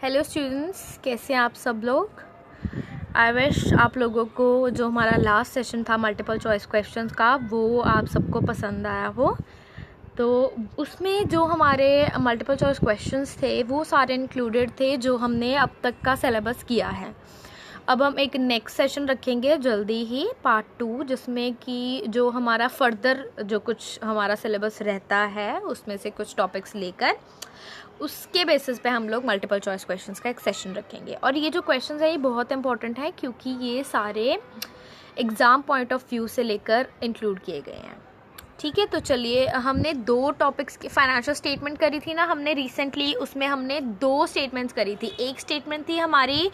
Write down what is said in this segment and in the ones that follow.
Hello students, कैसे हैं आप सब लोग। आई विश आप लोगों को जो हमारा लास्ट सेशन था मल्टीपल चॉइस क्वेश्चंस का वो आप सबको पसंद आया हो। तो उसमें जो हमारे मल्टीपल चॉइस क्वेश्चंस थे वो सारे इंक्लूडेड थे जो हमने अब तक का सिलेबस किया है। अब हम एक नेक्स्ट सेशन रखेंगे जल्दी ही पार्ट 2, जिसमें कि जो हमारा फर्दर जो कुछ हमारा सिलेबस रहता है उसमें से कुछ टॉपिक्स लेकर उसके बेसिस पे हम लोग मल्टीपल चॉइस क्वेश्चंस का एक सेशन रखेंगे। और ये जो क्वेश्चंस है ये बहुत इंपॉर्टेंट है क्योंकि ये सारे एग्ज़ाम पॉइंट ऑफ व्यू से लेकर इंक्लूड किए गए हैं। ठीक है, तो चलिए, हमने 2 टॉपिक्स की फाइनेंशियल स्टेटमेंट करी थी ना हमने रिसेंटली, उसमें हमने 2 स्टेटमेंट्स करी थी। एक स्टेटमेंट थी हमारी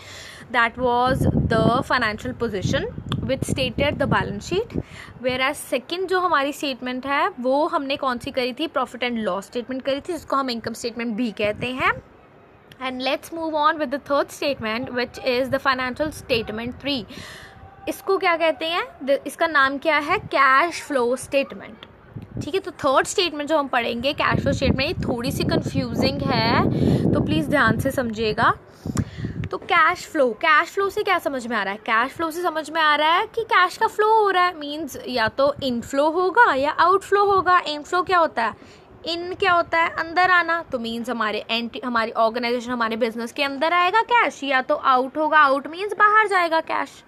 that was the financial position which stated the balance sheet, whereas second जो हमारी स्टेटमेंट है वो हमने कौन सी करी थी, प्रॉफिट एंड लॉस स्टेटमेंट करी थी, जिसको हम इनकम स्टेटमेंट भी कहते हैं। And let's move on with the third statement which is the financial statement 3। इसको क्या कहते हैं, इसका नाम क्या है, कैश फ्लो स्टेटमेंट। ठीक है, तो थर्ड स्टेटमेंट जो हम पढ़ेंगे कैश फ्लो स्टेटमेंट, ये थोड़ी सी कंफ्यूजिंग है तो प्लीज़ ध्यान से समझिएगा। तो कैश फ्लो से क्या समझ में आ रहा है, कैश फ्लो से समझ में आ रहा है कि कैश का फ्लो हो रहा है, मींस या तो इनफ्लो होगा या आउटफ्लो होगा। इनफ्लो क्या होता है, इन क्या होता है, अंदर आना, तो मींस हमारी ऑर्गेनाइजेशन हमारे बिजनेस के अंदर आएगा कैश, या तो आउट होगा, आउट मींस बाहर जाएगा कैश।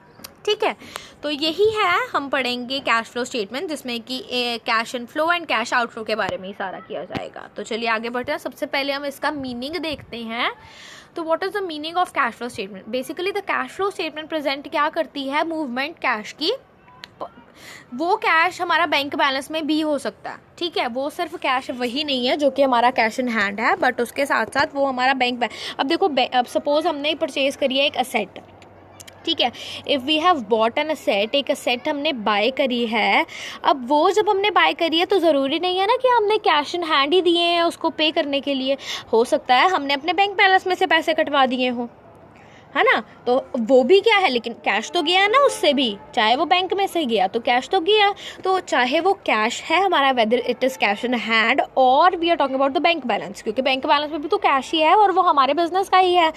ठीक है, तो यही है, हम पढ़ेंगे कैश फ्लो स्टेटमेंट जिसमें कि cash inflow and cash outflow के बारे में ही सारा किया जाएगा। तो चलिए आगे बढ़ते हैं। सबसे पहले हम इसका मीनिंग देखते हैं। तो what is the meaning of cash flow statement. Basically the cash flow statement present क्या करती है, मूवमेंट कैश की। वो कैश हमारा बैंक बैलेंस में भी हो सकता है, ठीक है, वो सिर्फ कैश वही नहीं है जो कि हमारा कैश इन हैंड है, बट उसके साथ साथ वो हमारा बैंक। अब देखो, अब सपोज हमने परचेज करी है एक असेट, ठीक है, if we have bought an asset, एक असेट हमने बाय करी है। अब वो जब हमने बाय करी है तो ज़रूरी नहीं है ना कि हमने कैश इन हैंड ही दिए हैं उसको पे करने के लिए। हो सकता है हमने अपने बैंक बैलेंस में से पैसे कटवा दिए हों, है ना, तो वो भी क्या है, लेकिन कैश तो गया ना उससे भी, चाहे वो बैंक में से गया तो कैश तो गया। तो चाहे वो कैश है हमारा, whether it is cash in hand और we are talking about the bank balance, क्योंकि बैंक बैलेंस में भी तो कैश ही है और वो हमारे बिजनेस का ही है,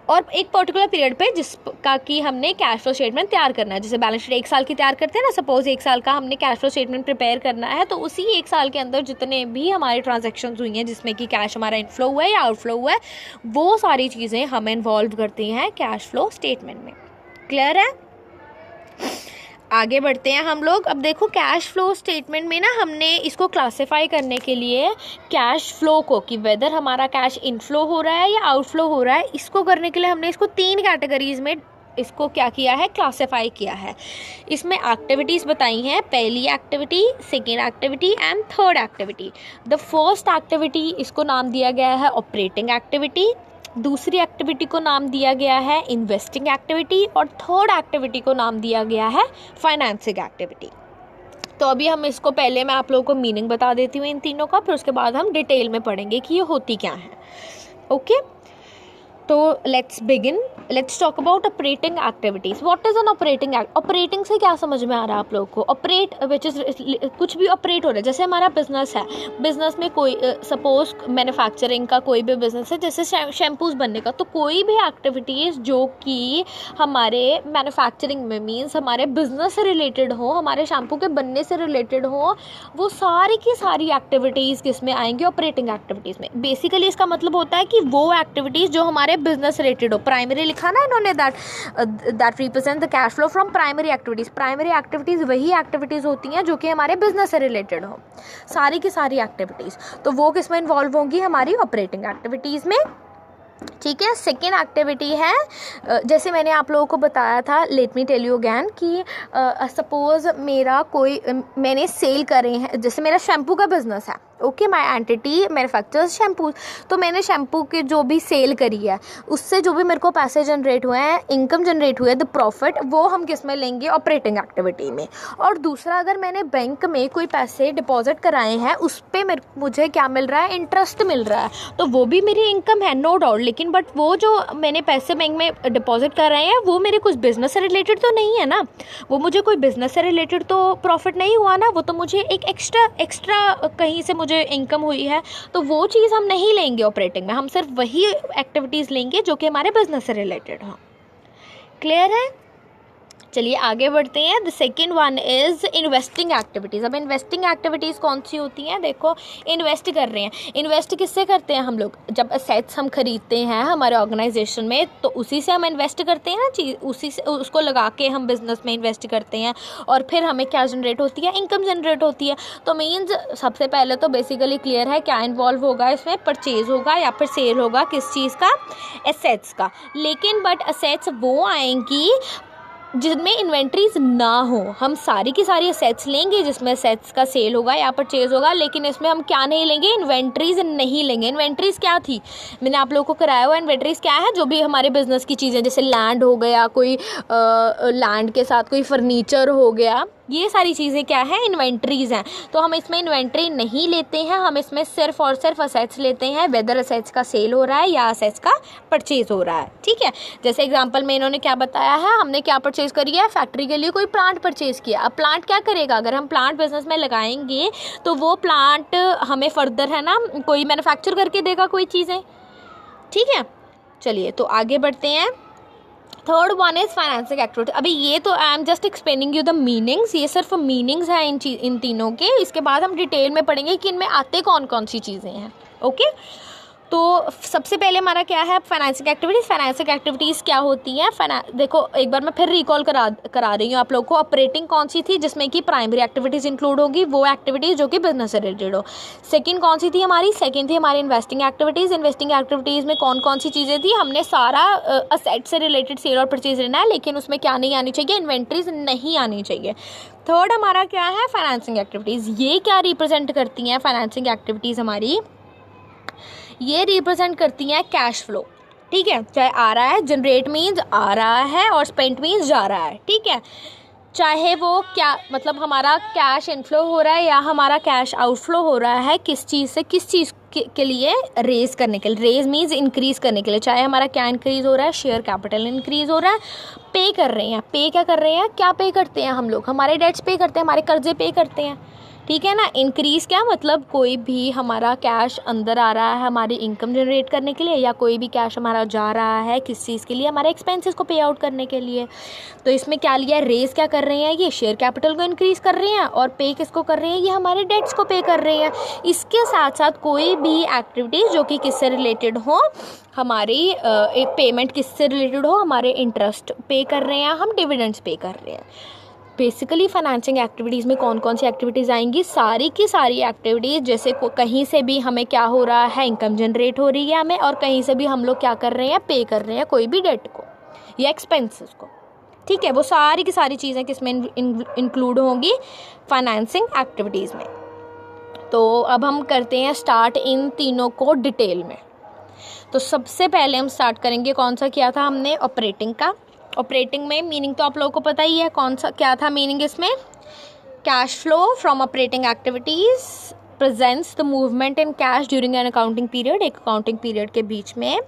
और एक पर्टिकुलर पीरियड पे जिसका कि हमने कैश फ्लो स्टेटमेंट तैयार करना है। जैसे बैलेंस शीट 1 साल की तैयार करते हैं ना, सपोज 1 साल का हमने कैश फ्लो स्टेटमेंट प्रिपेयर करना है, तो उसी 1 साल के अंदर जितने भी हमारे ट्रांजैक्शंस हुई हैं जिसमें कि कैश हमारा इनफ्लो हुआ है या आउटफ्लो हुआ है, वो सारी चीज़ें हम इन्वॉल्व करती हैं कैश फ्लो स्टेटमेंट में। क्लियर है, आगे बढ़ते हैं हम लोग। अब देखो, कैश फ्लो स्टेटमेंट में ना हमने इसको क्लासिफाई करने के लिए कैश फ्लो को, कि वेदर हमारा कैश इनफ्लो हो रहा है या आउटफ्लो हो रहा है, इसको करने के लिए हमने इसको 3 कैटेगरीज में इसको क्या किया है, क्लासिफाई किया है। इसमें एक्टिविटीज़ बताई हैं, पहली activity, second activity and third activity. The first activity इसको नाम दिया गया है ऑपरेटिंग एक्टिविटी, दूसरी एक्टिविटी को नाम दिया गया है इन्वेस्टिंग एक्टिविटी, और थर्ड एक्टिविटी को नाम दिया गया है फाइनेंसिंग एक्टिविटी। तो अभी हम इसको, पहले मैं आप लोगों को मीनिंग बता देती हूँ इन तीनों का, फिर उसके बाद हम डिटेल में पढ़ेंगे कि ये होती क्या है। ओके, तो let's begin. Let's talk about operating activities. What is an operating operating से क्या समझ में आ रहा है आप लोगों को, ऑपरेट विच इज़ कुछ भी ऑपरेट हो रहा है। जैसे हमारा बिजनेस है, बिजनेस में कोई सपोज मैन्युफैक्चरिंग का कोई भी बिजनेस है, जैसे शैम्पूज़ बनने का, तो कोई भी एक्टिविटीज़ जो कि हमारे मैन्युफैक्चरिंग में मीन्स हमारे बिजनेस से रिलेटेड हो, हमारे शैम्पू के बनने से रिलेटेड हो, वो सारी की सारी एक्टिविटीज़ किस में आएंगी, ऑपरेटिंग एक्टिविटीज़ में। बेसिकली इसका मतलब होता है कि वो एक्टिविटीज़ जो हमारे बिजनेस रिलेटेड हो। प्राइमरी लिखा ना इन्होंने, that represent the cash flow from primary activities. Primary activities वही एक्टिविटीज़ होती हैं जो कि हमारे बिजनेस से रिलेटेड हो, सारी की सारी एक्टिविटीज़, तो वो किस में इन्वॉल्व होंगी, हमारी ऑपरेटिंग एक्टिविटीज़ में। ठीक है, सेकेंड एक्टिविटी है, जैसे मैंने आप लोगों को बताया था, let me tell you again, कि सपोज मैंने सेल करे हैं, जैसे मेरा शैम्पू का बिजनेस है, okay, my entity manufactures shampoo, तो मैंने शैम्पू की जो भी सेल करी है उससे जो भी मेरे को पैसे जनरेट हुए हैं, इनकम जनरेट हुए, द प्रॉफिट, वो हम किस में लेंगे, ऑपरेटिंग एक्टिविटी में। और दूसरा, अगर मैंने बैंक में कोई पैसे डिपॉजिट कराए हैं उस पर मुझे क्या मिल रहा है, इंटरेस्ट मिल रहा है, तो वो भी मेरी इनकम है, नो डाउट। लेकिन बट वो जो मैंने पैसे बैंक में डिपॉजिट कर रहे हैं वो मेरे कुछ बिजनेस से रिलेटेड तो नहीं है ना, वो मुझे कोई बिजनेस से रिलेटेड तो प्रॉफिट नहीं हुआ ना, वो तो मुझे एक एक्स्ट्रा कहीं से मुझे जो इनकम हुई है तो वो चीज़ हम नहीं लेंगे ऑपरेटिंग में, हम सिर्फ वही एक्टिविटीज़ लेंगे जो कि हमारे बिजनेस से रिलेटेड हो। क्लियर है? चलिए आगे बढ़ते हैं। The second one is investing activities. अब इन्वेस्टिंग एक्टिविटीज़ कौन सी होती हैं? देखो, इन्वेस्ट कर रहे हैं, इन्वेस्ट किससे करते हैं हम लोग? जब असेट्स हम खरीदते हैं हमारे ऑर्गेनाइजेशन में तो उसी से हम इन्वेस्ट करते हैं ना, चीज़ उसी से उसको लगा के हम बिज़नेस में इन्वेस्ट करते हैं और फिर हमें क्या जनरेट होती है? इनकम जनरेट होती है। तो मीन्स सबसे पहले तो बेसिकली क्लियर है क्या इन्वॉल्व होगा इसमें? परचेज होगा या फिर सेल होगा, किस चीज़ का? एसेट्स का। लेकिन बट असेट्स वो आएंगी जिनमें इन्वेंट्रीज ना हो। हम सारी की सारी असेट्स लेंगे जिसमें असेट्स का सेल होगा या परचेज होगा, लेकिन इसमें हम क्या नहीं लेंगे? इन्वेंट्रीज नहीं लेंगे। इन्वेंट्रीज क्या थी? मैंने आप लोगों को कराया हुआ। इन्वेंट्रीज क्या है? जो भी हमारे बिजनेस की चीज़ें, जैसे लैंड हो गया, कोई लैंड के साथ कोई फर्नीचर हो गया, ये सारी चीज़ें क्या है? इन्वेंट्रीज हैं। तो हम इसमें इन्वेंट्री नहीं लेते हैं, हम इसमें सिर्फ और सिर्फ असेट्स लेते हैं, वेदर असेट्स का सेल हो रहा है या असेट्स का परचेज हो रहा है। ठीक है, जैसे एग्जांपल में इन्होंने क्या बताया है, हमने क्या परचेज करी है? फैक्ट्री के लिए कोई प्लांट परचेज किया। अब प्लांट क्या करेगा? अगर हम प्लांट बिजनेस में लगाएंगे तो वो प्लांट हमें फर्दर है ना कोई मैन्युफैक्चर करके देगा कोई चीज़ें। ठीक है, चलिए तो आगे बढ़ते हैं। Third one is financing activity. अभी ये तो I am just explaining you the meanings, ये सिर्फ मीनिंग्स हैं इन तीनों के। इसके बाद हम डिटेल में पढ़ेंगे कि इनमें आते कौन कौन सी चीज़ें हैं। ओके, तो सबसे पहले हमारा क्या है? Financing activities. फाइनेंसिंग एक्टिविटीज़ क्या होती हैं? देखो एक बार मैं फिर रिकॉल करा रही हूँ आप लोग को। ऑपरेटिंग कौन सी थी? जिसमें कि प्राइमरी एक्टिविटीज़ इंक्लूड होगी, वो एक्टिविटीज़ जो कि बिजनेस से रिलेटेड हो। सेकंड कौन सी थी हमारी? सेकंड थी हमारी इन्वेस्टिंग एक्टिविटीज़। इन्वेस्टिंग एक्टिविटीज़ में कौन कौन सी चीज़ें थी? हमने सारा असेट से रिलेटेड सेल और परचेज लेना है, लेकिन उसमें क्या नहीं आनी चाहिए? इन्वेंट्रीज नहीं आनी चाहिए। थर्ड हमारा क्या है? Financing activities. ये क्या रिप्रेजेंट करती हैं फाइनेंसिंग एक्टिविटीज़ हमारी? ये रिप्रेजेंट करती हैं कैश फ्लो। ठीक है, चाहे आ रहा है, जनरेट मीन्स आ रहा है और स्पेंट मीन्स जा रहा है। ठीक है, चाहे वो क्या मतलब हमारा कैश इनफ्लो हो रहा है या हमारा कैश आउटफ्लो हो रहा है, किस चीज़ से किस चीज़ के लिए? रेज करने के लिए। रेज मीन्स इंक्रीज़ करने के लिए। चाहे हमारा क्या इंक्रीज़ हो रहा है? शेयर कैपिटल इंक्रीज़ हो रहा है। पे कर रहे हैं, पे क्या कर रहे हैं? क्या पे करते हैं हम लोग? हमारे डेट्स पे करते हैं, हमारे कर्जे पे करते हैं। ठीक है ना। इंक्रीज़ क्या मतलब? कोई भी हमारा कैश अंदर आ रहा है हमारी इनकम जनरेट करने के लिए, या कोई भी कैश हमारा जा रहा है किस चीज़ के लिए? हमारे एक्सपेंसेस को पे आउट करने के लिए। तो इसमें क्या लिया? रेज़ क्या कर रहे हैं? ये शेयर कैपिटल को इंक्रीज़ कर रहे हैं। और पे किसको कर रहे हैं? ये हमारे डेट्स को पे कर रहे हैं। इसके साथ साथ कोई भी एक्टिविटीज़ जो कि किससे रिलेटेड हो, हमारी पेमेंट किससे रिलेटेड हो? हमारे इंटरेस्ट पे कर रहे हैं, हम डिविडेंड्स पे कर रहे हैं। बेसिकली फाइनेंसिंग एक्टिविटीज़ में कौन कौन सी एक्टिविटीज़ आएंगी? सारी की सारी एक्टिविटीज़, जैसे कहीं से भी हमें क्या हो रहा है? इनकम जनरेट हो रही है हमें, और कहीं से भी हम लोग क्या कर रहे हैं? पे कर रहे हैं कोई भी डेट को या एक्सपेंसेस को। ठीक है, वो सारी की सारी चीज़ें किसमें इंक्लूड होंगी? फाइनेंसिंग एक्टिविटीज़ में। तो अब हम करते हैं स्टार्ट इन तीनों को डिटेल में। तो सबसे पहले हम स्टार्ट करेंगे, कौन सा किया था हमने? ऑपरेटिंग का। ऑपरेटिंग में मीनिंग तो आप लोगों को पता ही है, कौन सा क्या था मीनिंग इसमें? Cash flow from operating activities presents the movement in cash during an accounting period. एक अकाउंटिंग पीरियड के बीच में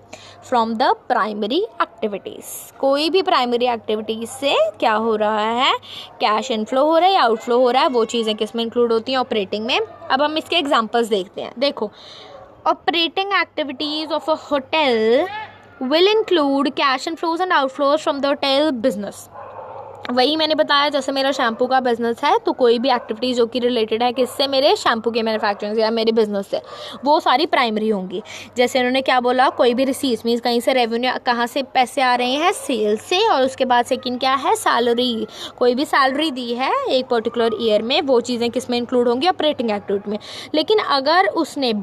फ्रॉम द प्राइमरी एक्टिविटीज़। कोई भी प्राइमरी एक्टिविटीज़ से क्या हो रहा है? कैश इनफ्लो हो रहा है या आउटफ्लो हो रहा है, वो चीज़ें किस में इंक्लूड होती हैं? ऑपरेटिंग में। अब हम इसके एग्जाम्पल्स देखते हैं। देखो, operating activities of a hotel will include cash inflows and outflows from the hotel business। वही मैंने बताया, जैसे मेरा शैम्पू का बिजनेस है तो कोई भी एक्टिविटीज़ जो कि रिलेटेड है किससे? मेरे शैम्पू के मैन्युफैक्चरिंग से या मेरे बिजनेस से, वो सारी प्राइमरी होंगी। जैसे उन्होंने क्या बोला? कोई भी रिसीट्स मीन्स कहीं से रेवेन्यू, कहाँ से पैसे आ रहे हैं? सेल से। और उसके बाद सेकंड क्या है? सैलरी। कोई भी सैलरी दी है एक पर्टिकुलर ईयर में, वो चीज़ें किस में इंक्लूड होंगी? ऑपरेटिंग एक्टिविटी में। लेकिन अगर उसने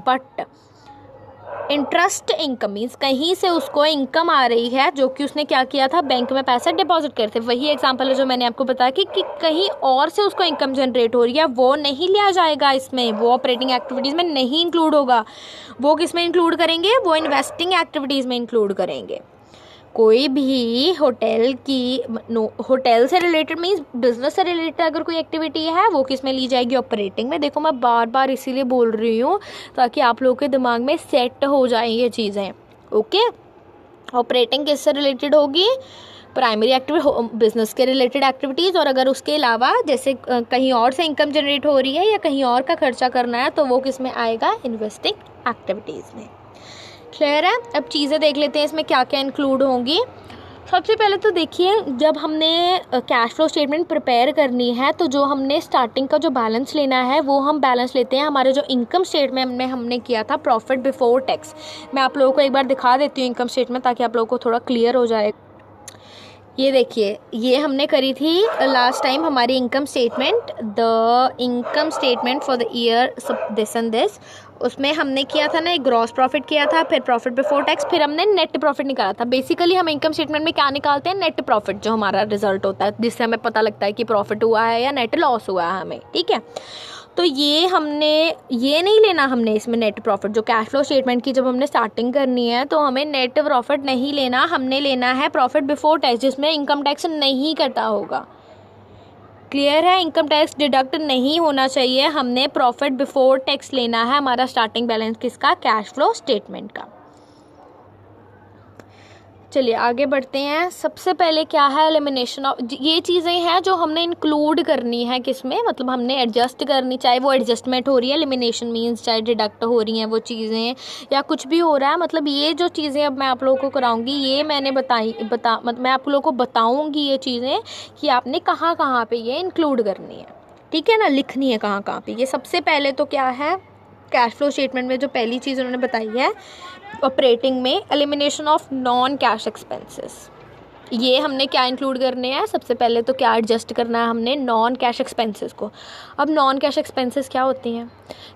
इंटरेस्ट इनकम मीन्स कहीं से उसको इनकम आ रही है जो कि उसने क्या किया था? बैंक में पैसा डिपॉजिट करते। वही एग्जांपल है जो मैंने आपको बताया कि कहीं और से उसको इनकम जनरेट हो रही है, वो नहीं लिया जाएगा इसमें, वो ऑपरेटिंग एक्टिविटीज़ में नहीं इंक्लूड होगा। वो किस में इंक्लूड करेंगे? वो इन्वेस्टिंग एक्टिविटीज़ में इंक्लूड करेंगे। कोई भी होटल से रिलेटेड मीन्स बिजनेस से रिलेटेड अगर कोई एक्टिविटी है, वो किस में ली जाएगी? ऑपरेटिंग में। देखो मैं बार बार इसीलिए बोल रही हूँ ताकि आप लोगों के दिमाग में सेट हो जाए ये चीज़ें। ओके, ऑपरेटिंग किससे रिलेटेड होगी? प्राइमरी एक्टिविटी बिजनेस के रिलेटेड एक्टिविटीज़, और अगर उसके अलावा जैसे कहीं और से इनकम जनरेट हो रही है या कहीं और का खर्चा करना है तो वो किस में आएगा, इन्वेस्टिंग एक्टिविटीज़ में। क्लियर है। अब चीज़ें देख लेते हैं इसमें क्या क्या इंक्लूड होंगी। सबसे पहले तो देखिए, जब हमने कैश फ्लो स्टेटमेंट प्रिपेयर करनी है तो जो हमने स्टार्टिंग का जो बैलेंस लेना है वो हम बैलेंस लेते हैं हमारे जो इनकम स्टेटमेंट में हमने किया था प्रॉफिट बिफोर टैक्स। मैं आप लोगों को एक बार दिखा देती हूँ इनकम स्टेटमेंट ताकि आप लोगों को थोड़ा क्लियर हो जाए। ये देखिए, ये हमने करी थी लास्ट टाइम हमारी income statement, the income statement for the year this and this. उसमें हमने किया था ना, एक ग्रॉस प्रॉफिट किया था, फिर प्रॉफिट बिफोर टैक्स, फिर हमने नेट प्रॉफिट निकाला था। बेसिकली हम इनकम स्टेटमेंट में क्या निकालते हैं, नेट प्रॉफिट, जो हमारा रिजल्ट होता है जिससे हमें पता लगता है कि प्रॉफिट हुआ है या नेट लॉस हुआ है हमें। ठीक है, तो ये हमने ये नहीं लेना, हमने इसमें नेट प्रॉफिट जो कैश फ्लो स्टेटमेंट की जब हमने स्टार्टिंग करनी है तो हमें नेट प्रॉफिट नहीं लेना, हमने लेना है प्रॉफिट बिफोर टैक्स जिसमें इनकम टैक्स नहीं कटा होगा। क्लियर है, इनकम टैक्स डिडक्ट नहीं होना चाहिए, हमने प्रॉफिट बिफोर टैक्स लेना है हमारा स्टार्टिंग बैलेंस किसका, कैश फ्लो स्टेटमेंट का। चलिए आगे बढ़ते हैं। सबसे पहले क्या है, एलिमिनेशन ऑफ, ये चीज़ें हैं जो हमने इंक्लूड करनी है किसमें, मतलब हमने एडजस्ट करनी, चाहे वो एडजस्टमेंट हो रही है, एलिमिनेशन मींस चाहे डिडक्ट हो रही हैं वो चीज़ें या कुछ भी हो रहा है, मतलब ये जो चीज़ें अब मैं आप लोगों को कराऊंगी ये मैंने मैं आप लोगों को बताऊंगी ये चीज़ें कि आपने कहाँ कहाँ पे ये इंक्लूड करनी है। ठीक है ना, लिखनी है कहाँ कहाँ पे। ये सबसे पहले तो क्या है, कैश फ्लो स्टेटमेंट में जो पहली चीज़ उन्होंने बताई है ऑपरेटिंग में, elimination of non cash expenses. ये हमने क्या इंक्लूड करने हैं, सबसे पहले तो क्या एडजस्ट करना है हमने, नॉन कैश एक्सपेंसेस को। अब नॉन कैश एक्सपेंसेस क्या होती हैं,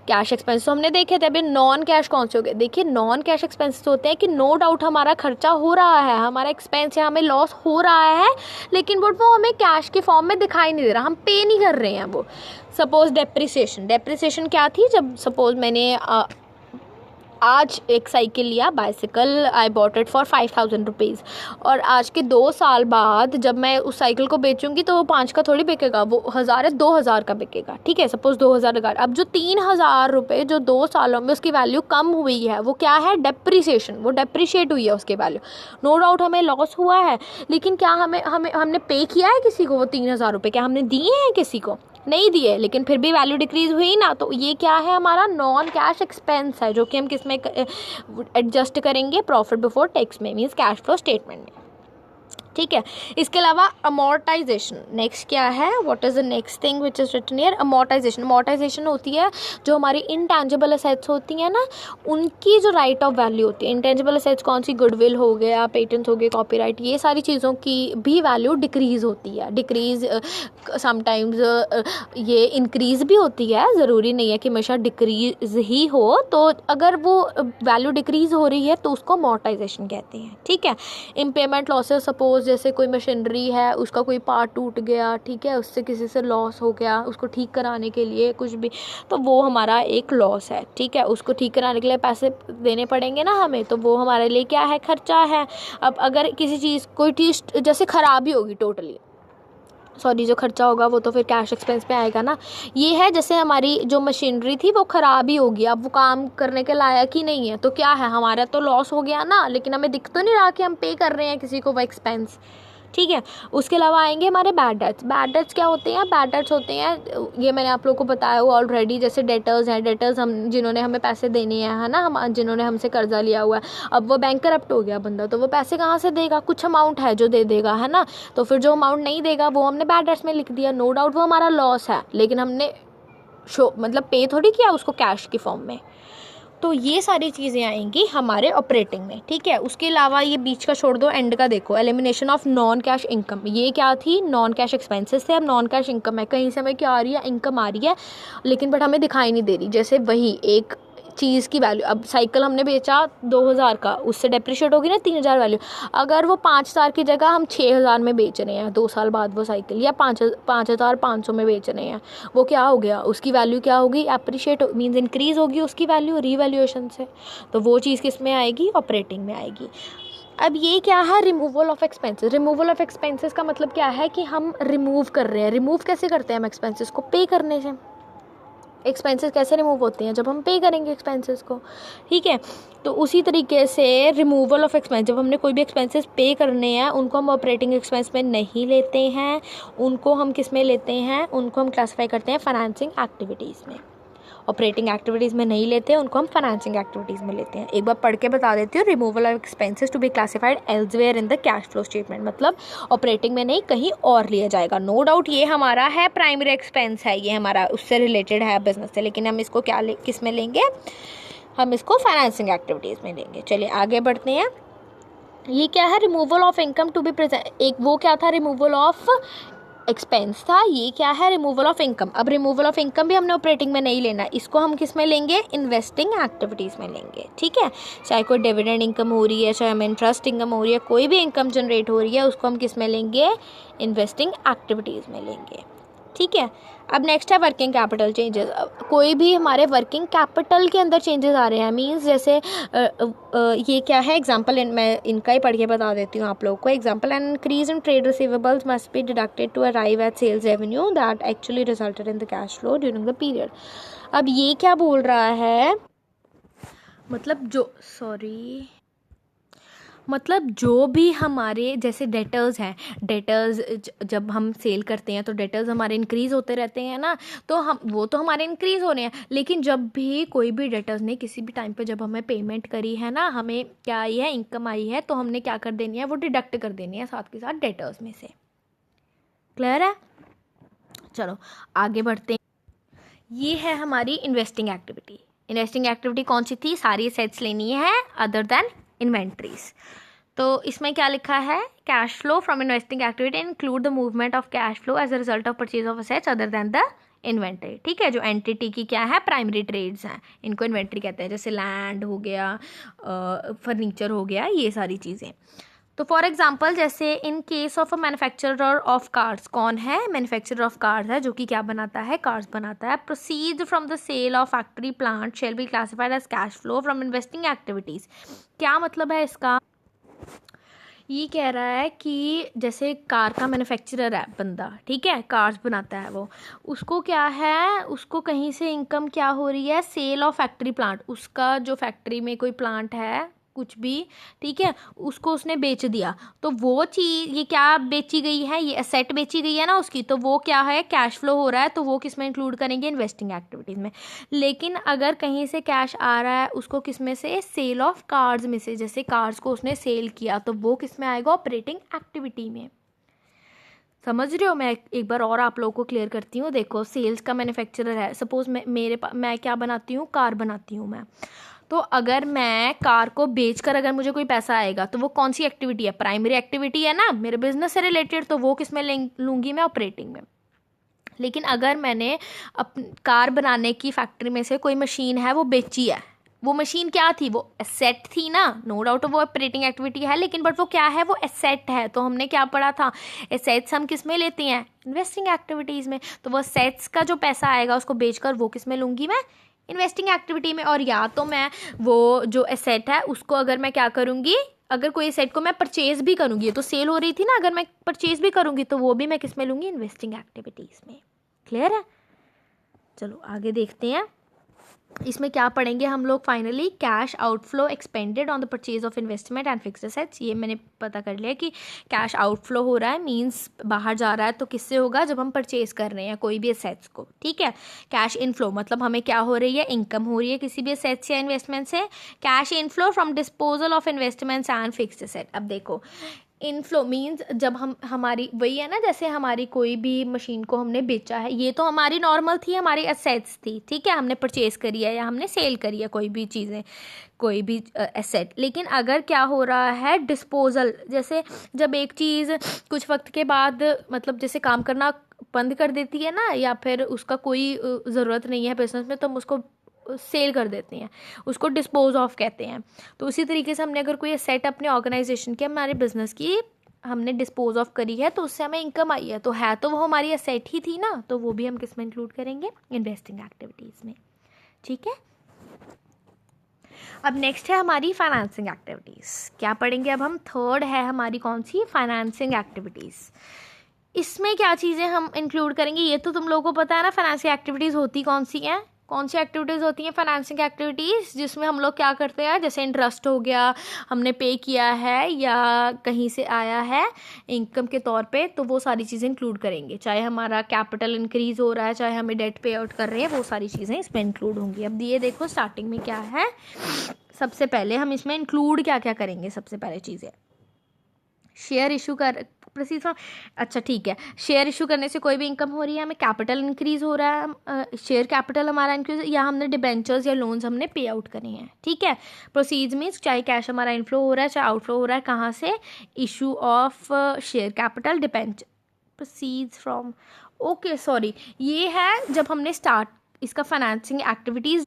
कैश एक्सपेंस तो हमने देखे थे, अभी नॉन कैश कौन से हो गए। देखिए, नॉन कैश एक्सपेंसेस होते हैं कि नो डाउट हमारा खर्चा हो रहा है, हमारा एक्सपेंस है, हमें लॉस हो रहा है, लेकिन वो हमें कैश के फॉर्म में दिखाई नहीं दे रहा, हम पे नहीं कर रहे हैं वो। सपोज डेप्रिसिएशन क्या थी, जब सपोज मैंने आज एक साइकिल लिया, bicycle, I bought it for 5000 rupees, और आज के 2 साल बाद जब मैं उस साइकिल को बेचूंगी तो वो 5 का थोड़ी बिकेगा, वो 1000 है, 2000 का बिकेगा। ठीक है, सपोज 2000 का। अब जो 3000 रुपये जो 2 सालों में उसकी वैल्यू कम हुई है वो क्या है, डेप्रिसिएशन, वो डेप्रिशिएट हुई है उसकी वैल्यू। नो डाउट हमें लॉस हुआ है, लेकिन क्या हमने पे किया है किसी को वो 3000 रुपये, क्या हमने दिए हैं किसी को, नहीं दिए, लेकिन फिर भी वैल्यू डिक्रीज हुई ना, तो ये क्या है, हमारा नॉन कैश एक्सपेंस है जो कि हम किस में एडजस्ट करेंगे, प्रॉफिट बिफोर टैक्स में, मींस कैश फ्लो स्टेटमेंट में। ठीक है, इसके अलावा अमोर्टाइजेशन नेक्स्ट क्या है, what is the next thing which is written here, amortisation होती है जो हमारी इनटैंजिबल असेट्स होती हैं ना, उनकी जो राइट ऑफ वैल्यू होती है। इनटैंजिबल असेट्स कौन सी, गुडविल हो गया, पेटेंट हो गए, कॉपीराइट, ये सारी चीज़ों की भी वैल्यू डिक्रीज होती है। डिक्रीज समटाइम्स ये इंक्रीज भी होती है, ज़रूरी नहीं है कि हमेशा डिक्रीज ही हो, तो अगर वो वैल्यू डिक्रीज हो रही है तो उसको अमोर्टाइजेशन कहते हैं। ठीक है, इम्पेयरमेंट लॉसेस, सपोज जैसे कोई मशीनरी है, उसका कोई पार्ट टूट गया, ठीक है, उससे किसी से लॉस हो गया, उसको ठीक कराने के लिए कुछ भी, तो वो हमारा एक लॉस है। ठीक है, उसको ठीक कराने के लिए पैसे देने पड़ेंगे ना हमें, तो वो हमारे लिए क्या है, खर्चा है। अब अगर किसी चीज़, कोई चीज़ जैसे ख़राबी होगी टोटली, जो खर्चा होगा वो तो फिर कैश एक्सपेंस पे आएगा ना। ये है जैसे हमारी जो मशीनरी थी वो ख़राब ही होगी, अब वो काम करने के लायक ही नहीं है, तो क्या है, हमारा तो लॉस हो गया ना, लेकिन हमें दिख तो नहीं रहा कि हम पे कर रहे हैं किसी को वो एक्सपेंस। ठीक है, उसके अलावा आएंगे हमारे बैड डेट्स क्या होते हैं, बैड डेट्स होते हैं, ये मैंने आप लोगों को बताया हुआ ऑलरेडी, जैसे डेटर्स हैं, डेटर्स हम जिन्होंने हमें पैसे देने हैं, है ना, हम जिन्होंने हमसे कर्जा लिया हुआ है, अब वो बैंक करप्ट हो गया बंदा, तो वो पैसे कहाँ से देगा, कुछ अमाउंट है जो दे देगा, है ना, तो फिर जो अमाउंट नहीं देगा वो हमने बैड डेट्स में लिख दिया। नो डाउट वो हमारा लॉस है, लेकिन हमने मतलब पे थोड़ी किया उसको कैश की फॉर्म में। तो ये सारी चीज़ें आएंगी हमारे ऑपरेटिंग में। ठीक है, उसके अलावा ये बीच का छोड़ दो, एंड का देखो, elimination of non cash income. ये क्या थी, नॉन कैश एक्सपेंसेस थे, अब नॉन कैश इनकम है, कहीं से हमें क्या आ रही है, इनकम आ रही है, लेकिन बट हमें दिखाई नहीं दे रही। जैसे वही एक चीज़ की वैल्यू, अब साइकिल हमने बेचा 2000 का, उससे डेप्रिशिएट होगी ना 3000 वैल्यू, अगर वो 5000 की जगह हम 6000 में बेच रहे हैं 2 साल बाद वो साइकिल, या 5500 में बेच रहे हैं, वो क्या हो गया, उसकी वैल्यू क्या होगी, एप्रिशिएट मीन्स इंक्रीज़ होगी उसकी वैल्यू रीवैल्यूएशन से, तो वो चीज़ किस में आएगी, ऑपरेटिंग में आएगी। अब ये क्या है, removal of expenses. Removal of expenses का मतलब क्या है कि हम रिमूव कर रहे हैं। रिमूव कैसे करते हैं हम एक्सपेंसेस को, पे करने से। एक्सपेंसेस कैसे रिमूव होते हैं, जब हम पे करेंगे एक्सपेंसेस को, ठीक है। तो उसी तरीके से रिमूवल ऑफ एक्सपेंस, जब हमने कोई भी एक्सपेंसेस पे करने हैं उनको हम ऑपरेटिंग एक्सपेंस में नहीं लेते हैं, उनको हम किस में लेते हैं, उनको हम क्लासीफाई करते हैं फाइनेंसिंग एक्टिविटीज़ में। ऑपरेटिंग एक्टिविटीज़ में नहीं लेते हैं, उनको हम फाइनेंसिंग एक्टिविटीज़ में लेते हैं। एक बार पढ़ के बता देती हूँ, removal of expenses to be classified elsewhere in the cash flow statement, मतलब ऑपरेटिंग में नहीं, कहीं और लिया जाएगा। नो डाउट ये हमारा है प्राइमरी एक्सपेंस है, ये हमारा उससे रिलेटेड है बिजनेस से, लेकिन हम इसको किस में लेंगे, हम इसको फाइनेंसिंग एक्टिविटीज़ में लेंगे। चलिए आगे बढ़ते हैं। ये क्या है, removal of income to be present, एक वो क्या था, रिमूवल ऑफ एक्सपेंस था, ये क्या है, रिमूवल ऑफ इनकम। अब रिमूवल ऑफ इनकम भी हमने ऑपरेटिंग में नहीं लेना, इसको हम किस में लेंगे, इन्वेस्टिंग एक्टिविटीज़ में लेंगे, ठीक है। चाहे कोई डिविडेंड इनकम हो रही है, चाहे हमें इंटरेस्ट इनकम हो रही है, कोई भी इनकम जनरेट हो रही है, उसको हम किस में लेंगे, इन्वेस्टिंग एक्टिविटीज़ में लेंगे, ठीक है। अब नेक्स्ट है वर्किंग कैपिटल चेंजेस। कोई भी हमारे वर्किंग कैपिटल के अंदर चेंजेस आ रहे हैं, मींस जैसे ये क्या है, एग्जांपल मैं इनका ही पढ़ के बता देती हूँ आप लोगों को। Example, an increase in trade receivables must be deducted to arrive at sales revenue that actually resulted in the cash flow during the period. अब ये क्या बोल रहा है, मतलब जो भी हमारे जैसे डेटर्स हैं, डेटर्स जब हम सेल करते हैं तो डेटर्स हमारे इंक्रीज़ होते रहते हैं ना, तो हम वो तो हमारे इंक्रीज़ हो रहे हैं, लेकिन जब भी कोई भी डेटर्स ने किसी भी टाइम पे जब हमें पेमेंट करी है ना, हमें क्या आई है, इनकम आई है, तो हमने क्या कर देनी है, वो डिडक्ट कर देनी है साथ के साथ डेटर्स में से। क्लियर है? चलो आगे बढ़ते हैं। ये है हमारी इन्वेस्टिंग एक्टिविटी। इन्वेस्टिंग एक्टिविटी कौन सी थी, सारी सेट्स लेनी है अदर देन इन्वेंट्रीज। तो इसमें क्या लिखा है, cash flow from investing activity include the movement of cash flow as a result of purchase of assets other than the inventory, ठीक है। जो एंटिटी की क्या है, प्राइमरी ट्रेड्स हैं, इनको इन्वेंट्री कहते हैं, जैसे लैंड हो गया, फर्नीचर हो गया, ये सारी चीज़ें। तो फॉर एग्जाम्पल, जैसे in case of a manufacturer of cars, कौन है, मैन्युफैक्चरर ऑफ कार्स है, जो कि क्या बनाता है, कार्स बनाता है। Proceed from the sale of factory plant shall be classified as cash flow from investing activities. क्या मतलब है इसका, ये कह रहा है कि जैसे कार का मैन्युफैक्चरर है बंदा, ठीक है, कार्स बनाता है वो, उसको क्या है, उसको कहीं से इनकम क्या हो रही है, सेल ऑफ फैक्ट्री प्लांट, उसका जो फैक्ट्री में कोई प्लांट है कुछ भी, ठीक है, उसको उसने बेच दिया, तो वो चीज़, ये क्या बेची गई है, ये एसेट बेची गई है ना उसकी, तो वो क्या है, कैश फ्लो हो रहा है, तो वो किस में इंक्लूड करेंगे, इन्वेस्टिंग एक्टिविटीज़ में। लेकिन अगर कहीं से कैश आ रहा है उसको किस में से, सेल ऑफ कार्स में से, जैसे कार्स को उसने सेल किया, तो वो किस में आएगा, ऑपरेटिंग एक्टिविटी में। समझ रहे हो? मैं एक बार और आप लोगों को क्लियर करती हूँ। देखो, सेल्स का मैन्युफैक्चरर है, सपोज मैं क्या बनाती हूँ, कार बनाती हूँ मैं, तो अगर मैं कार को बेचकर अगर मुझे कोई पैसा आएगा, तो वो कौन सी एक्टिविटी है, प्राइमरी एक्टिविटी है ना, मेरे बिजनेस से रिलेटेड, तो वो किस में लूँगी मैं, ऑपरेटिंग में। लेकिन अगर मैंने कार बनाने की फैक्ट्री में से कोई मशीन है वो बेची है, वो मशीन क्या थी, वो एसेट थी ना, नो डाउट वो ऑपरेटिंग एक्टिविटी है, लेकिन बट वो क्या है, वो एसेट है। तो हमने क्या पढ़ा था, एसेट्स हम किस में लेते हैं, इन्वेस्टिंग एक्टिविटीज़ में। तो वो एसेट्स का जो पैसा आएगा उसको बेचकर वो किस में लूँगी मैं, इन्वेस्टिंग एक्टिविटी में। और या तो मैं वो जो एसेट है उसको अगर मैं क्या करूँगी, अगर कोई एसेट को मैं परचेज भी करूँगी, तो सेल हो रही थी ना, अगर मैं परचेज भी करूँगी तो वो भी मैं किस में लूँगी, इन्वेस्टिंग एक्टिविटीज़ में। क्लियर है? चलो आगे देखते हैं। इसमें क्या पढ़ेंगे हम लोग, finally cash outflow expanded on the purchase of investment and fixed assets. ये मैंने पता कर लिया कि कैश आउटफ्लो हो रहा है, मींस बाहर जा रहा है, तो किससे होगा, जब हम परचेज कर रहे हैं कोई भी एसेट्स को, ठीक है। कैश इनफ्लो मतलब हमें क्या हो रही है, इनकम हो रही है किसी भी एसेट्स या इन्वेस्टमेंट से। Cash inflow from disposal of investments and fixed asset. अब देखो, इनफ्लो मीन्स जब हम हमारी वही है ना, जैसे हमारी कोई भी मशीन को हमने बेचा है, ये तो हमारी नॉर्मल थी, हमारी एसेट्स थी, ठीक है, हमने परचेज करी है या हमने सेल करी है कोई भी चीज़ें, कोई भी एसेट। लेकिन अगर क्या हो रहा है, डिस्पोजल, जैसे जब एक चीज़ कुछ वक्त के बाद मतलब जैसे काम करना बंद कर देती है ना, या फिर उसका कोई ज़रूरत नहीं है बिजनेस में, तो हम उसको सेल कर देते हैं, उसको डिस्पोज ऑफ कहते हैं। तो उसी तरीके से हमने अगर कोई एसेट अपने ऑर्गेनाइजेशन की, हमारे बिजनेस की हमने डिस्पोज ऑफ करी है, तो उससे हमें इनकम आई है, तो है तो वो हमारी एसेट ही थी ना, तो वो भी हम किस में इंक्लूड करेंगे, इन्वेस्टिंग एक्टिविटीज़ में। ठीक है, अब नेक्स्ट है हमारी फाइनेंसिंग एक्टिविटीज़। क्या पढ़ेंगे अब हम, थर्ड है हमारी कौन सी, फाइनेंसिंग एक्टिविटीज़। इसमें क्या चीज़ें हम इंक्लूड करेंगे, ये तो तुम लोगों को पता है ना, फाइनेंशियल एक्टिविटीज़ होती कौन सी हैं, कौन सी एक्टिविटीज़ होती हैं फाइनेंसिंग एक्टिविटीज़, जिसमें हम लोग क्या करते हैं, जैसे इंटरेस्ट हो गया, हमने पे किया है या कहीं से आया है इनकम के तौर पे, तो वो सारी चीज़ें इंक्लूड करेंगे। चाहे हमारा कैपिटल इंक्रीज़ हो रहा है, चाहे हमें डेट पे आउट कर रहे हैं, वो सारी चीज़ें इसमें इंक्लूड होंगी। अब ये देखो स्टार्टिंग में क्या है, सबसे पहले हम इसमें इंक्लूड क्या क्या करेंगे। सबसे पहले चीज़ें शेयर इशू कर प्रोसीड फ्रॉम, अच्छा ठीक है, शेयर इशू करने से कोई भी इनकम हो रही है, हमें कैपिटल इंक्रीज हो रहा है, शेयर कैपिटल हमारा इंक्रीज, या हमने डिबेंचर्स या लोन्स हमने पे आउट करे हैं। ठीक है, प्रोसीड्स मीन्स चाहे कैश हमारा इनफ्लो हो रहा है चाहे आउटफ्लो हो रहा है, कहाँ से, issue of share capital, debenture, proceeds from, okay sorry, ये है जब हमने स्टार्ट इसका फाइनेंसिंग एक्टिविटीज़।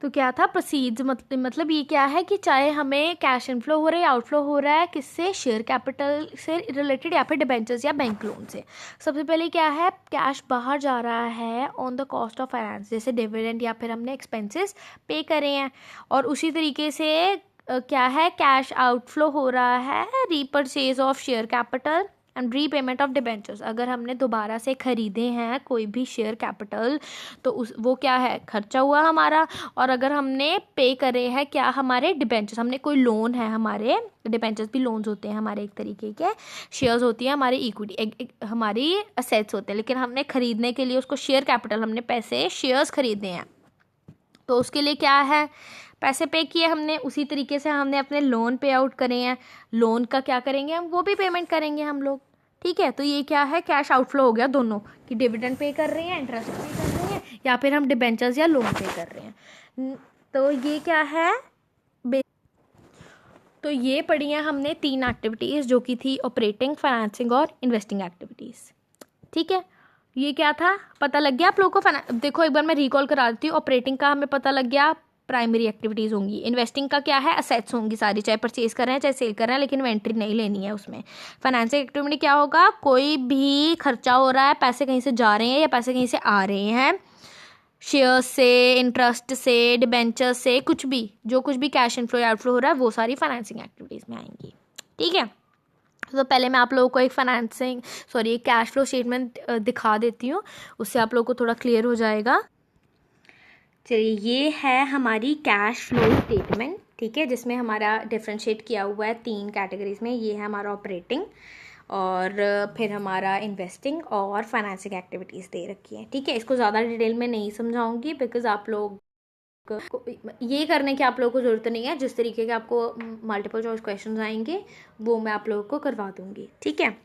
तो क्या था प्रोसीड्स, मतलब ये क्या है कि चाहे हमें कैश इनफ्लो हो रहा है, आउटफ्लो हो रहा है, किससे, शेयर कैपिटल से रिलेटेड या फिर डिबेंचर्स या बैंक लोन से। सबसे पहले क्या है, कैश बाहर जा रहा है on the cost of finance, जैसे डिविडेंड या फिर हमने एक्सपेंसेस पे करे हैं। और उसी तरीके से क्या है, कैश आउटफ्लो हो रहा है repurchase of share capital and repayment of debentures. अगर हमने दोबारा से ख़रीदे हैं कोई भी शेयर कैपिटल तो वो क्या है, खर्चा हुआ हमारा। और अगर हमने पे करे हैं क्या, हमारे डिबेंचर्स, हमने कोई लोन है, हमारे डिबेंचर्स भी लोन्स होते हैं हमारे एक तरीके के, शेयर्स होती है हमारी इक्विटी, हमारी असेट्स होते हैं, लेकिन हमने ख़रीदने के लिए उसको शेयर कैपिटल, हमने पैसे शेयर्स खरीदे हैं, तो उसके लिए क्या है, पैसे पे किए हमने। उसी तरीके से हमने अपने लोन पे आउट करे हैं, लोन का क्या करेंगे हम, वो भी पेमेंट करेंगे हम लोग। ठीक है, तो ये क्या है, कैश आउटफ्लो हो गया दोनों, कि डिविडेंड पे कर रहे हैं, इंटरेस्ट पे कर रहे हैं, या फिर हम डिबेंचर्स या लोन पे कर रहे हैं। तो ये क्या है, तो ये पढ़ी है हमने 3 एक्टिविटीज़, जो कि थी ऑपरेटिंग, फाइनेंसिंग और इन्वेस्टिंग एक्टिविटीज़। ठीक है, ये क्या था, पता लग गया आप लोगों को। देखो एक बार मैं रिकॉल करा देती हूँ। ऑपरेटिंग का हमें पता लग गया, प्राइमरी एक्टिविटीज़ होंगी। इन्वेस्टिंग का क्या है, असेट्स होंगी सारी, चाहे परचेज कर रहे हैं चाहे सेल कर रहे हैं, लेकिन इन्वेंट्री नहीं लेनी है उसमें। फाइनेंशियल एक्टिविटी क्या होगा, कोई भी खर्चा हो रहा है, पैसे कहीं से जा रहे हैं या पैसे कहीं से आ रहे हैं, शेयर से, इंटरेस्ट से, डिबेंचर से, कुछ भी, जो कुछ भी कैश इनफ्लो या आउटफ्लो हो रहा है, वो सारी फाइनेंसिंग एक्टिविटीज़ में आएंगी। ठीक है, तो पहले मैं आप लोगों को एक कैश फ्लो स्टेटमेंट दिखा देती हूँ, उससे आप लोगों को थोड़ा क्लियर हो जाएगा। चलिए, ये है हमारी कैश फ्लो स्टेटमेंट। ठीक है, जिसमें हमारा डिफ्रेंशिएट किया हुआ है 3 कैटेगरीज में। ये है हमारा ऑपरेटिंग, और फिर हमारा इन्वेस्टिंग और फाइनेंसिंग एक्टिविटीज़ दे रखी है। ठीक है, इसको ज़्यादा डिटेल में नहीं समझाऊंगी, बिकॉज आप लोग ये करने की आप लोगों को ज़रूरत नहीं है। जिस तरीके के आपको मल्टीपल चॉइस क्वेश्चंस आएंगे वो मैं आप लोगों को करवा दूंगी। ठीक है,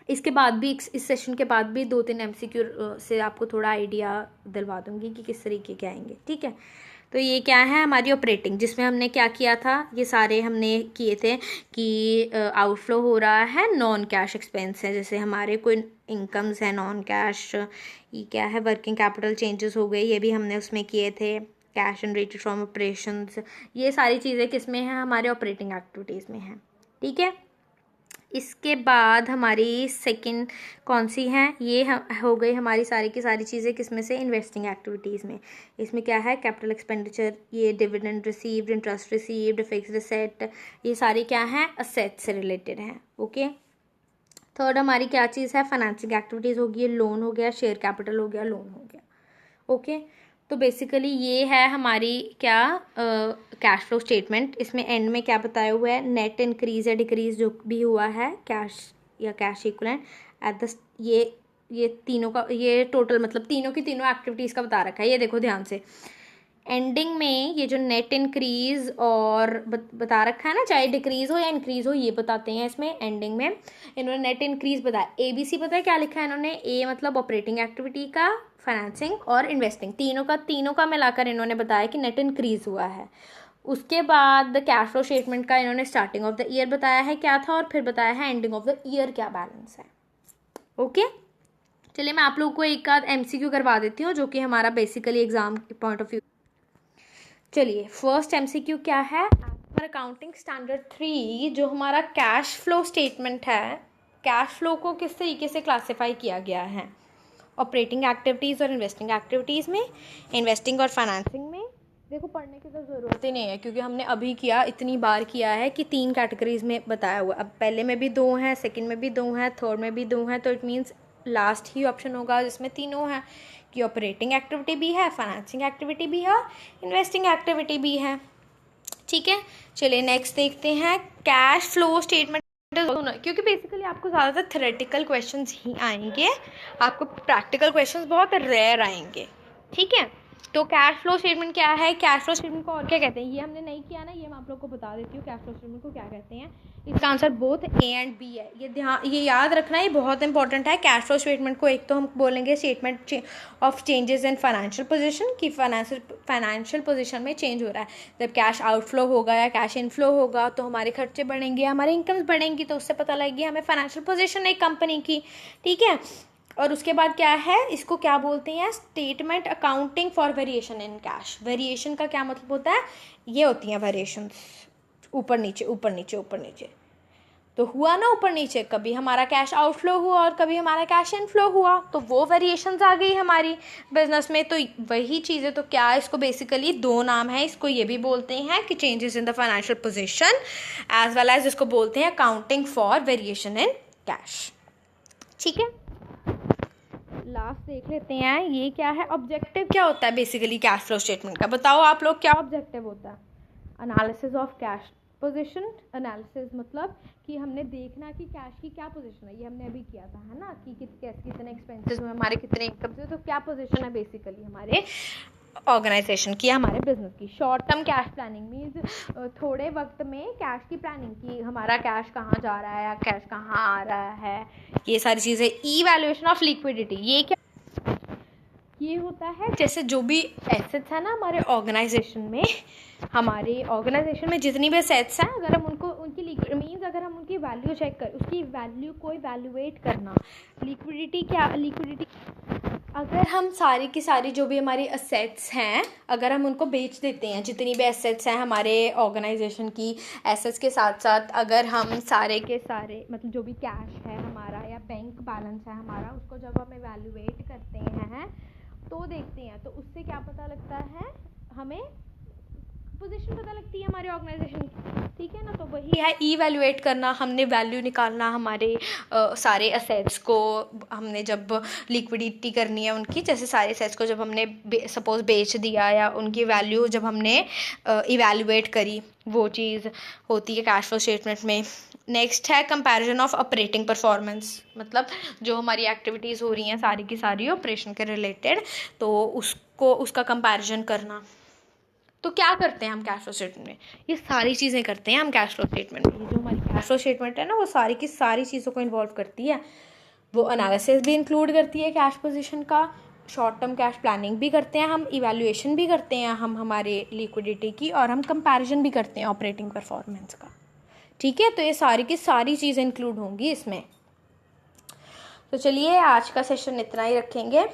इसके बाद भी, इस सेशन के बाद भी 2-3 MCQ से आपको थोड़ा आइडिया दिलवा दूंगी कि किस तरीके के आएंगे। ठीक है, तो ये क्या है हमारी ऑपरेटिंग, जिसमें हमने क्या किया था, ये सारे हमने किए थे कि आउटफ्लो हो रहा है नॉन कैश एक्सपेंस है, जैसे हमारे कोई इनकम्स है नॉन कैश, ये क्या है, वर्किंग कैपिटल चेंजेस हो गए, ये भी हमने उसमें किए थे, कैश जनरेटेड फ्रॉम ऑपरेशंस, ये सारी चीज़ें किस में हैं, हमारे ऑपरेटिंग एक्टिविटीज़ में हैं। ठीक है, इसके बाद हमारी सेकंड कौन सी है, ये हो गई हमारी सारी की सारी चीज़ें किस में से, इन्वेस्टिंग एक्टिविटीज़ में। इसमें क्या है, कैपिटल एक्सपेंडिचर, ये dividend received, interest received, fixed asset, ये सारी क्या हैं, असेट से रिलेटेड हैं। ओके, थर्ड हमारी क्या चीज़ है, फाइनेंसिंग एक्टिविटीज़ होगी, लोन हो गया, शेयर कैपिटल हो गया, लोन हो गया। ओके, तो बेसिकली ये है हमारी क्या, कैश फ्लो स्टेटमेंट। इसमें एंड में क्या बताया हुआ है, नेट इंक्रीज या डिक्रीज जो भी हुआ है कैश या कैश इक्विवेलेंट एट द, ये तीनों का, ये टोटल मतलब तीनों की तीनों एक्टिविटीज़ का बता रखा है। ये देखो ध्यान से, एंडिंग में ये जो नेट इंक्रीज और बता रखा है ना, चाहे डिक्रीज हो या इंक्रीज हो, ये बताते हैं इसमें एंडिंग में। इन्होंने नेट इंक्रीज बताया, ABC पता है क्या लिखा है इन्होंने, A मतलब ऑपरेटिंग एक्टिविटी का, फाइनेंसिंग और इन्वेस्टिंग, तीनों का मिलाकर इन्होंने बताया कि नेट इंक्रीज हुआ है। उसके बाद कैश फ्लो स्टेटमेंट का इन्होंने स्टार्टिंग ऑफ द ईयर बताया है क्या था, और फिर बताया है एंडिंग ऑफ द ईयर क्या बैलेंस है। ओके, चलिए मैं आप लोगों को एक आध MCQ करवा देती हूँ, जो कि हमारा बेसिकली एग्जाम के पॉइंट ऑफ व्यू। चलिए, फर्स्ट MCQ क्या है, अकाउंटिंग स्टैंडर्ड 3 जो हमारा कैश फ्लो स्टेटमेंट है, कैश फ्लो को किस तरीके से क्लासिफाई किया गया है, ऑपरेटिंग एक्टिविटीज़ और इन्वेस्टिंग एक्टिविटीज़ में, इन्वेस्टिंग और फाइनेंसिंग में। देखो पढ़ने की तो ज़रूरत ही नहीं है, क्योंकि हमने अभी किया, इतनी बार किया है कि 3 कैटेगरीज में बताया हुआ। अब पहले में भी 2 हैं, सेकंड में भी 2 हैं, थर्ड में भी 2 हैं, तो it means last he option होगा जिसमें तीनों हैं, कि ऑपरेटिंग एक्टिविटी भी है, फाइनेंसिंग एक्टिविटी भी है और इन्वेस्टिंग एक्टिविटी भी है। ठीक है, चलिए नेक्स्ट देखते हैं कैश फ्लो स्टेटमेंट। क्योंकि बेसिकली आपको ज़्यादातर थ्योरेटिकल क्वेश्चंस ही आएंगे, आपको प्रैक्टिकल क्वेश्चंस बहुत रेयर आएंगे। ठीक है, तो कैश फ्लो स्टेटमेंट क्या है, कैश फ्लो स्टेटमेंट को और क्या कहते हैं, ये हमने नहीं किया ना, ये मैं आप लोग को बता देती हूँ कैश फ्लो स्टेटमेंट को क्या कहते हैं। इसका answer both A and B है, ये याद रखना, ये बहुत इंपॉर्टेंट है। कैश फ्लो स्टेटमेंट को एक तो हम बोलेंगे statement of changes in financial position, कि फाइनेंशियल पोजीशन में चेंज हो रहा है। जब कैश आउटफ्लो होगा या कैश इनफ्लो होगा तो हमारे खर्चे बढ़ेंगे, हमारे इनकम्स बढ़ेंगी, तो उससे पता लगेगी हमें फाइनेंशियल पोजीशन एक कंपनी की। ठीक है, और उसके बाद क्या है, इसको क्या बोलते हैं, statement accounting for variation in cash. Variation का क्या मतलब होता है, ये होती हैं वेरिएशंस, ऊपर नीचे ऊपर नीचे ऊपर नीचे। तो हुआ ना ऊपर नीचे, कभी हमारा कैश आउटफ्लो हुआ और कभी हमारा कैश इनफ्लो हुआ, तो वो वेरिएशंस आ गई हमारी बिजनेस में। तो वही चीज़ है, तो क्या इसको बेसिकली दो नाम है, इसको ये भी बोलते हैं कि changes in the financial position, as well as इसको बोलते हैं accounting for variation in cash. ठीक है, लास्ट देख लेते हैं, ये क्या है, ऑब्जेक्टिव क्या होता है बेसिकली कैश फ्लो स्टेटमेंट का, बताओ आप लोग क्या ऑब्जेक्टिव होता है। Analysis of cash position, analysis मतलब कि हमने देखना कि कैश की क्या पोजीशन है, ये हमने अभी किया था, है ना, कि कितने एक्सपेंसेस हुए हमारे, कितने इनकम से, तो क्या पोजीशन है बेसिकली हमारे ऑर्गेनाइजेशन की, हमारे बिजनेस की। Short term cash planning means थोड़े वक्त में कैश की प्लानिंग की, हमारा कैश कहाँ जा रहा है या कैश कहाँ आ रहा है, ये सारी चीज़ें। इवैल्यूएशन ऑफ लिक्विडिटी, ये क्या, ये होता है जैसे जो भी एसेट्स है ना हमारे ऑर्गेनाइजेशन में, हमारे ऑर्गेनाइजेशन में जितनी भी एसेट्स हैं, अगर हम उनको उनकी मीन्स अगर हम उनकी वैल्यू चेक कर, उसकी वैल्यू को इवैल्यूएट करना। लिक्विडिटी क्या, लिक्विडिटी अगर हम सारी की सारी जो भी हमारी एसेट्स हैं, अगर हम उनको बेच देते हैं, जितनी भी एसेट्स हैं हमारे ऑर्गेनाइजेशन की एसेट्स के साथ साथ, अगर हम सारे के सारे मतलब जो भी कैश है हमारा या बैंक बैलेंस है हमारा, उसको जब हम इवैल्यूएट करते हैं तो देखते हैं, तो उससे क्या पता लगता है, हमें पोजीशन पता लगती है हमारे ऑर्गेनाइजेशन की। ठीक है ना, तो वही है इवैल्यूएट करना, हमने वैल्यू निकालना हमारे सारे असेट्स को, हमने जब लिक्विडिटी करनी है उनकी, जैसे सारे असेट्स को जब हमने सपोज बेच दिया या उनकी वैल्यू जब हमने इवैल्यूएट करी, वो चीज़ होती है कैश फ्लो स्टेटमेंट में। नेक्स्ट है कंपैरिजन ऑफ ऑपरेटिंग परफॉर्मेंस, मतलब जो हमारी एक्टिविटीज़ हो रही हैं सारी की सारी ऑपरेशन के रिलेटेड, तो उसका कंपैरिजन करना। तो क्या करते हैं हम कैश फ्लो स्टेटमेंट में, ये सारी चीज़ें करते हैं हम कैश फ्लो स्टेटमेंट में। ये जो हमारी कैश फ्लो स्टेटमेंट है ना, वो सारी की सारी चीज़ों को इन्वॉल्व करती है। वो एनालिसिस भी इंक्लूड करती है कैश पोजीशन का, शॉर्ट टर्म कैश प्लानिंग भी करते हैं हम, इवैल्यूएशन भी करते हैं हम हमारे लिक्विडिटी की, और हम कंपैरिजन भी करते हैं ऑपरेटिंग परफॉर्मेंस का। ठीक है, तो ये सारी की सारी चीज़ें इंक्लूड होंगी इसमें। तो चलिए आज का सेशन इतना ही रखेंगे।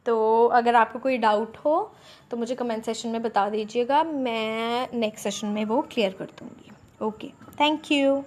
तो अगर आपको कोई डाउट हो तो मुझे कमेंट सेशन में बता दीजिएगा, मैं नेक्स्ट सेशन में वो क्लियर कर दूँगी। Okay, thank you.